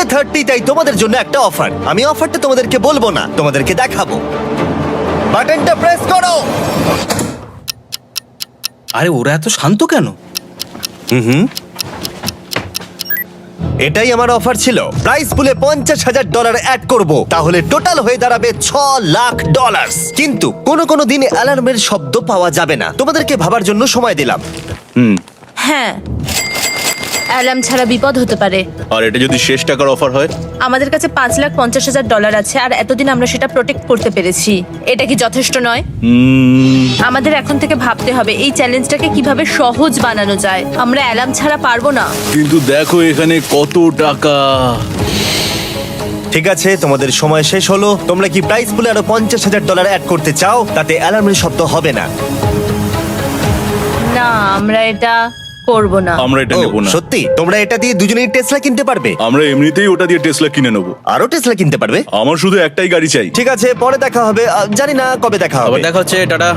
A30 তাই তোমাদের জন্য একটা অফার। আমি অফারটা তোমাদেরকে বলবো না, তোমাদেরকে দেখাবো। বাটনটা প্রেস করো। আরে ওরা এত শান্ত কেন? এটাই আমার অফার ছিল। প্রাইস পুলে $50,000 অ্যাড করব, তাহলে টোটাল হয়ে দাঁড়াবে $6,00,000। কিন্তু কোনো দিন অ্যালার্মের শব্দ পাওয়া যাবে না। তোমাদেরকে ভাবার জন্য সময় দিলাম। হ্যাঁ, অ্যালার্ম ছাড়া বিপদ হতে পারে। আর এটা যদি শেষ টাকার অফার হয়? আমাদের কাছে $5,50,000 আছে, আর এতদিন আমরা সেটা প্রোটেক্ট করতে পেরেছি। এটা কি যথেষ্ট নয়? আমাদের এখন থেকে ভাবতে হবে এই চ্যালেঞ্জটাকে কিভাবে সহজ বানানো যায়। আমরা অ্যালার্ম ছাড়া পারবো না। কিন্তু দেখো এখানে কত টাকা। ঠিক আছে, তোমাদের সময় শেষ হলো। তোমরা কি প্রাইস পুলে আরো $50,000 অ্যাড করতে চাও? তাতে অ্যালার্মের শব্দ হবে না। না, আমরা এটা করব না। আমরা এটা নেব না। সত্যি? তোমরা এটা দিয়ে দুজনেই টেসলা কিনতে পারবে? আমরা এমনিতেই ওটা দিয়ে টেসলা কিনে নেবো। আরো টেসলা কিনতে পারবে? আমার শুধু একটাই গাড়ি চাই। ঠিক আছে, পরে দেখা হবে। জানি না কবে দেখা হবে। আবার দেখা হচ্ছে, টাটা।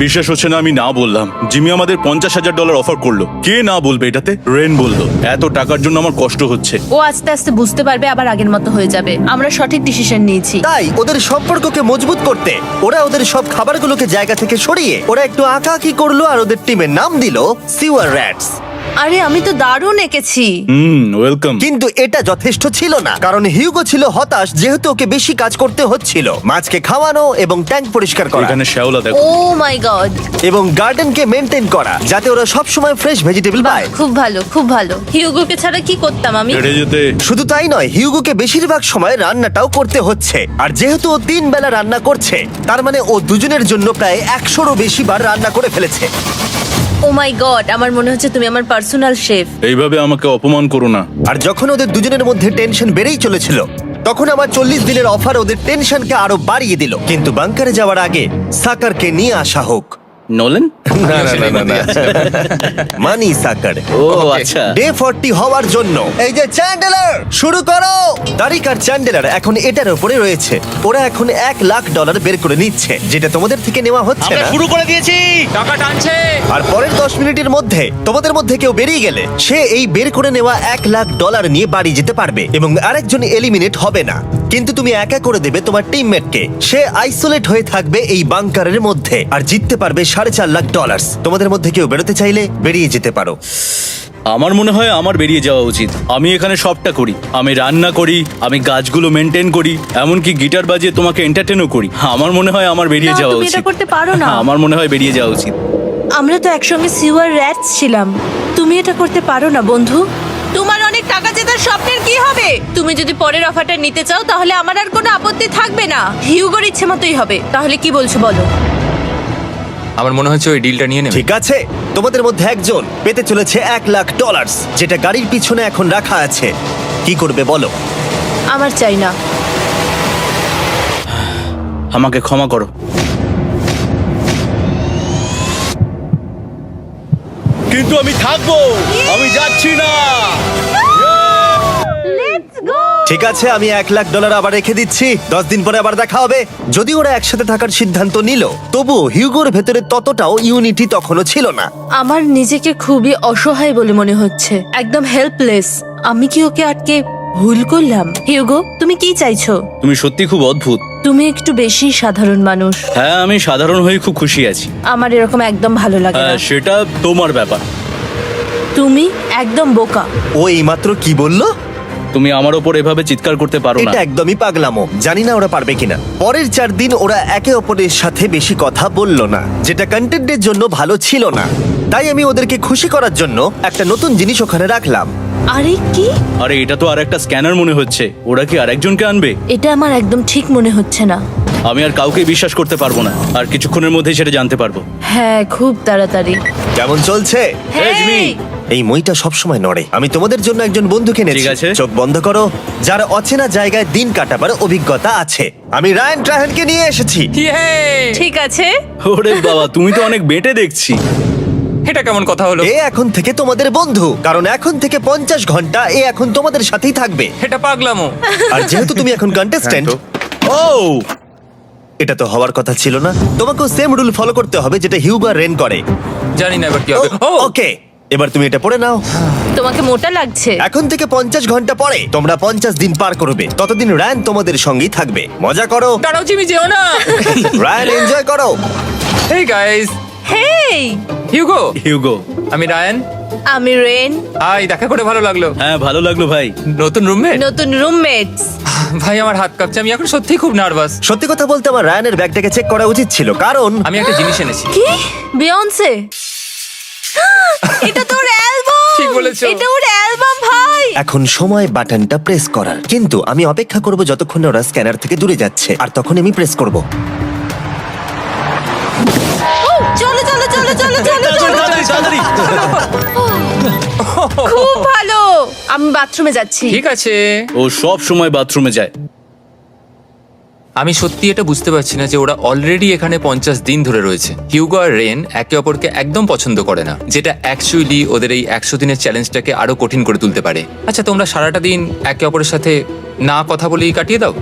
বিশ্বাস হচ্ছে না আমি না বললাম। জিমি আমাদের $50,000 অফার করলো। কে না বলবে এটাতে? রেন বললো। এত টাকার জন্য আমার কষ্ট হচ্ছে। ও আস্তে আস্তে বুঝতে পারবে, আবার আগের মতো হয়ে যাবে। আমরা সঠিক ডিসিশন নিয়েছি। তাই ওদের সম্পর্ককে মজবুত করতে ওরা ওদের সব খাবারগুলোকে জায়গা থেকে সরিয়ে ওরা একটু আঁকাআঁকি করলো আর ওদের টিমের নাম দিল সিওয়ার র্যাটস। আরে আমি তো দারুণ এঁকেছি। ওয়েলকাম। কিন্তু এটা যথেষ্ট ছিল না, কারণ হিউগো ছিল হতাশ, যেহেতু ওকে বেশি কাজ করতে হচ্ছিল। মাছকে খাওয়ানো এবং ট্যাঙ্ক পরিষ্কার করা এখানে শ্যাওলা দেখো। ও মাই গড, এবং গার্ডেনকে মেনটেন করা, যাতে ওরা সব সময় ফ্রেশ ভেজিটেবল পায়। খুব ভালো, খুব ভালো। হিউগোকে ছাড়া কি করতাম আমি? হেঁটে যেতে। শুধু তাই নয়, হিউগোকে বেশিরভাগ সময় রান্নাটাও করতে হচ্ছে। আর যেহেতু ও 3 বেলা রান্না করছে, তার মানে ও দুজনের জন্য প্রায় 100রও বেশি বার রান্না করে ফেলেছে। ও মাই গড, আমার মনে হচ্ছে তুমি আমার পার্সোনাল শেফ। এইভাবে আমাকে অপমান করো না। আর যখন ওদের দুজনের মধ্যে টেনশন বেড়েই চলেছিল, তখন আমার 40 দিনের অফার ওদের টেনশনকে আরো বাড়িয়ে দিল। কিন্তু বাংকারে যাওয়ার আগে সাকারকে নিয়ে আসা হোক। নোলেন? মানি সাকার। ও আচ্ছা। ডে 40 হওয়ার জন্য এই যে চ্যান্ডেলার শুরু করো। তারিক আর চ্যান্ডেলার এখন এটার উপরে রয়েছে। ওরা এখন $1,00,000 বের করে নিচ্ছে, যেটা তোমাদের থেকে নেওয়া হচ্ছে না। শুরু করে দিয়েছি, টাকা টানছে। আর পরের 10 মিনিটের মধ্যে তোমাদের মধ্যে কেউ বেরিয়ে গেলে সে এই বের করে নেওয়া $1,00,000 নিয়ে বাড়ি যেতে পারবে এবং আরেকজন এলিমিনেট হবে না। কিন্তু তুমি একা করে দেবে তোমার টিমমেটকে। সে আইসোলেট হয়ে থাকবে এই বাংকারের মধ্যে আর জিততে পারবে $4.5 লাখ। তোমাদের মধ্যে কেউ বেরোতে চাইলে বেরিয়ে যেতে পারো। আমার মনে হয় আমার বেরিয়ে যাওয়া উচিত। আমি এখানে সবটা করি। আমি রান্না করি, আমি গাছগুলো মেনটেন করি, এমনকি গিটার বাজিয়ে তোমাকে এন্টারটেনও করি। আমার মনে হয় আমার বেরিয়ে না, যাওয়া তুমি উচিত। এটা করতে পারো না। আমার মনে হয় বেরিয়ে যাওয়া উচিত। আমরা তো একসঙ্গে সিওয়ার র্যাটস ছিলাম। তুমি এটা করতে পারো না বন্ধু। তোমার অনেক টাকা জেতার স্বপ্নের কি হবে? তুমি যদি পরের অফারটা নিতে চাও, তাহলে আমার আর কোনো আপত্তি থাকবে না। হিউগোর ইচ্ছে মতোই হবে। তাহলে কি বলছো বলো? আমার মনে হচ্ছে ওই ডিলটা নিয়ে নেবে। ঠিক আছে, তোমাদের মধ্যে একজন পেতে চলেছে $1,00,000, যেটা গাড়ির পিছনে এখন রাখা আছে। কি করবে বলো? আমার চাই না। আমাকে ক্ষমা করো। কিন্তু আমি থাকবো, আমি যাচ্ছি না। ঠিক আছে, আমি $1,00,000 আবার রেখে দিচ্ছি। 10 দিন পরে আবার দেখা হবে। যদি ওরা একসাথে থাকার সিদ্ধান্ত নিল, তবুও হিউগোর ভেতরে ততটাও ইউনিটি তখনও ছিল না। আমার নিজেকে খুবই অসহায় বলে মনে হচ্ছে, একদম হেল্পলেস। আমি কি ওকে আটকে ভুল করলাম? হিউগো, তুমি কি চাইছো? তুমি সত্যি খুব অদ্ভুত। তুমি একটু বেশি সাধারণ মানুষ। হ্যাঁ, আমি সাধারণ হয়ে খুব খুশি আছি। আমার এরকম একদম ভালো লাগে না। হ্যাঁ, সেটা তোমার ব্যাপার। তুমি একদম বোকা। ও এইমাত্র কি বললো? তুমি আমার ওপর এভাবে চিৎকার করতে পারো না। এটা একদমই পাগলামো। জানি না ওরা পারবে কিনা। পরের 4 দিন ওরা একে অপরের সাথে বেশি কথা বললো না, যেটা কন্টেন্টের জন্য ভালো ছিল না। তাই আমি ওদেরকে খুশি করার জন্য একটা নতুন জিনিস ওখানে রাখলাম। আরে কি? আরে এটা তো আর একটা স্ক্যানার মনে হচ্ছে। ওরা কি আরেকজনকে আনবে? এটা আমার একদম ঠিক মনে হচ্ছে না। আমি আর কাউকে বিশ্বাস করতে পারবো না। আর কিছুক্ষণের মধ্যেই সেটা জানতে পারবো। হ্যাঁ, খুব তাড়াতাড়ি। কেমন চলছে? Hey, Jimmy! এই মইটা সবসময় নড়ে। আমি তোমাদের জন্য একজন বন্ধুকে এনেছি। ঠিক আছে। চোখ বন্ধ করো। যার অচেনা জায়গায় দিন কাটাবার অভিজ্ঞতা আছে। আমি রায়ান ট্রাহেলকে নিয়ে এসেছি। ঠিক আছে। ওরে বাবা, তুমি তো অনেক বেটে দেখছি। এটা কেমন কথা হলো? এ এখন থেকে তোমাদের বন্ধু, কারণ এখন থেকে 50 ঘন্টা এ এখন তোমাদের সাথেই থাকবে। এটা পাগলামো। আর যেহেতু তুমি এখন কন্টেস্ট্যান্ট, ও এটা তো হওয়ার কথা ছিল না। তোমাকেও সেম রুল ফলো করতে হবে যেটা হিউগো আর রেন করে। জানি না এবার কি হবে। ও ওকে, এবার তুমি এটা পড়ে নাও। তোমাকে মোটা লাগছে। এখন থেকে 50 ঘন্টা পরে তোমরা 50 দিন পার করবে। ততদিন রায়ান তোমাদের সঙ্গেই থাকবে। মজা করো, দাঁড়াও জিমি, যেও না। রায়ান এনজয় করো। হেই গাইস, হেই, হিউগো। হিউগো। আমি রায়ান। আমি রেন। হাই, দেখা করে ভালো লাগলো। হ্যাঁ, ভালো লাগলো ভাই। নতুন রুমমেট। নতুন রুমমেটস। ভাই আমার হাত কাঁপছে, আমি এখন সত্যিই খুব নার্ভাস। সত্যি কথা বলতে আমার রায়ানের ব্যাগটাকে চেক করা উচিত ছিল, কারণ আমি একটা জিনিস এনেছি। কি? বিয়ন্সে? এটা তোর অ্যালবাম। ঠিক বলেছো। এটা ওর অ্যালবাম ভাই। এখন সময় বাটনটা প্রেস করার। কিন্তু আমি অপেক্ষা করব যতক্ষণ না ওরা স্ক্যানার থেকে দূরে যাচ্ছে, আর তখন আমি প্রেস করব। চলো চলো চলো চলো চলো চলো। তাড়াতাড়ি, তাড়াতাড়ি। খুব ভালো। আমি বাথরুমে যাচ্ছি। ঠিক আছে। ও সব সময় বাথরুমে যায়। আমি সত্যি এটা বুঝতে পারছি না যে ওরা অলরেডি এখানে 50 দিন ধরে রয়েছে। হিউগো আর রেন একে অপরকে একদম পছন্দ করে না, যেটা অ্যাকচুয়ালি ওদের এই 100 দিনের চ্যালেঞ্জটাকে আরো কঠিন করে তুলতে পারে। আচ্ছা, তোমরা সারাটা দিন একে অপরের সাথে না কথা বলেই কাটিয়ে দাও?